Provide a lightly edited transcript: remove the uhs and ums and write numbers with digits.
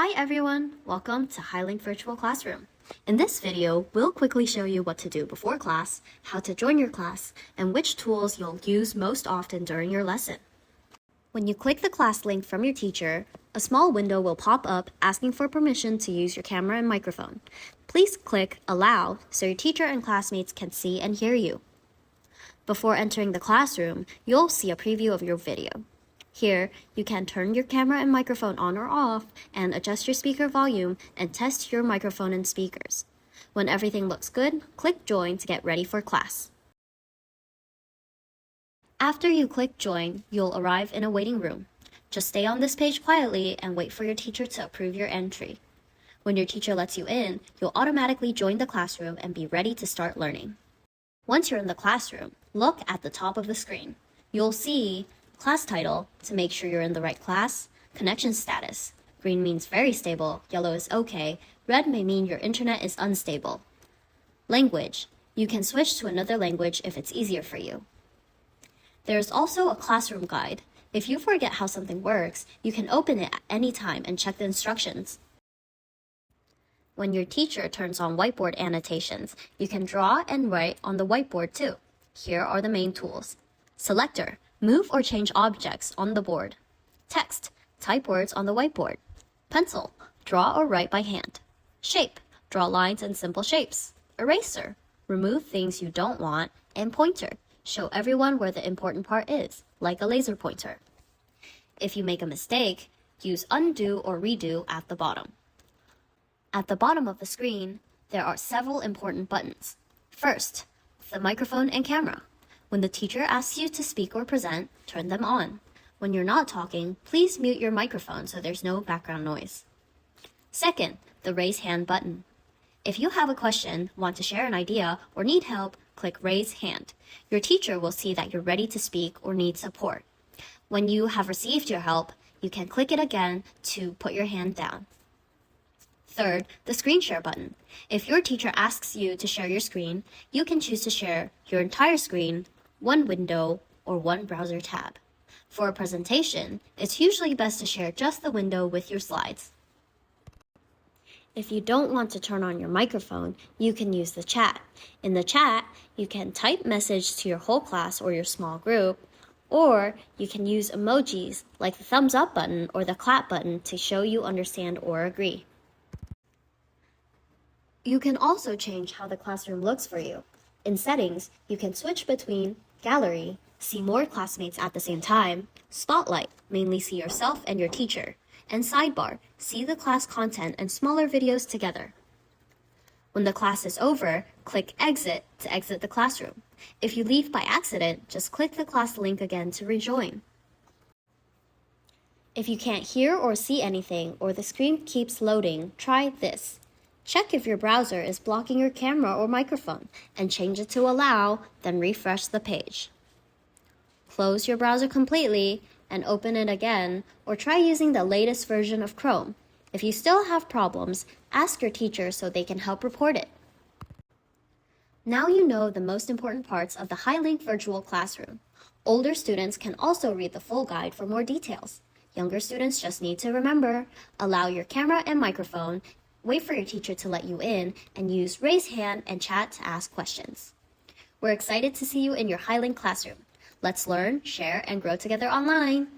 Hi everyone, welcome to HiLink Virtual Classroom. In this video, we'll quickly show you what to do before class, how to join your class, and which tools you'll use most often during your lesson. When you click the class link from your teacher, a small window will pop up asking for permission to use your camera and microphone. Please click Allow so your teacher and classmates can see and hear you. Before entering the classroom, you'll see a preview of your video. Here, you can turn your camera and microphone on or off and adjust your speaker volume and test your microphone and speakers. When everything looks good, click Join to get ready for class. After you click Join, you'll arrive in a waiting room. Just stay on this page quietly and wait for your teacher to approve your entry. When your teacher lets you in, you'll automatically join the classroom and be ready to start learning. Once you're in the classroom, look at the top of the screen. You'll see class title to make sure you're in the right class, connection status. Green means very stable, yellow is okay, red may mean your internet is unstable. Language. You can switch to another language if it's easier for you. There's also a classroom guide. If you forget how something works, you can open it at any time and check the instructions. When your teacher turns on whiteboard annotations, you can draw and write on the whiteboard too. Here are the main tools. Selector. Move or change objects on the board. Text. Type words on the whiteboard. Pencil. Draw or write by hand. Shape. Draw lines and simple shapes. Eraser. Remove things you don't want. And pointer. Show everyone where the important part is, like a laser pointer. If you make a mistake, use undo or redo at the bottom. At the bottom of the screen, there are several important buttons. First, the microphone and camera. When the teacher asks you to speak or present, turn them on. When you're not talking, please mute your microphone so there's no background noise. Second, the raise hand button. If you have a question, want to share an idea, or need help, click raise hand. Your teacher will see that you're ready to speak or need support. When you have received your help, you can click it again to put your hand down. Third, the screen share button. If your teacher asks you to share your screen, you can choose to share your entire screen, one window, or one browser tab. For a presentation, it's usually best to share just the window with your slides. If you don't want to turn on your microphone, you can use the chat. In the chat, you can type message to your whole class or your small group, or you can use emojis like the thumbs up button or the clap button to show you understand or agree. You can also change how the classroom looks for you. In settings, you can switch between Gallery, see more classmates at the same time, Spotlight, mainly see yourself and your teacher, and Sidebar, see the class content and smaller videos together. When the class is over, click Exit to exit the classroom. If you leave by accident, just click the class link again to rejoin. If you can't hear or see anything or the screen keeps loading, try this. Check if your browser is blocking your camera or microphone and change it to allow, then refresh the page. Close your browser completely and open it again, or try using the latest version of Chrome. If you still have problems, ask your teacher so they can help report it. Now you know the most important parts of the HiLink Virtual Classroom. Older students can also read the full guide for more details. Younger students just need to remember, allow your camera and microphone, wait for your teacher to let you in, and use raise hand and chat to ask questions. We're excited to see you in your HiLink classroom. Let's learn, share, and grow together online.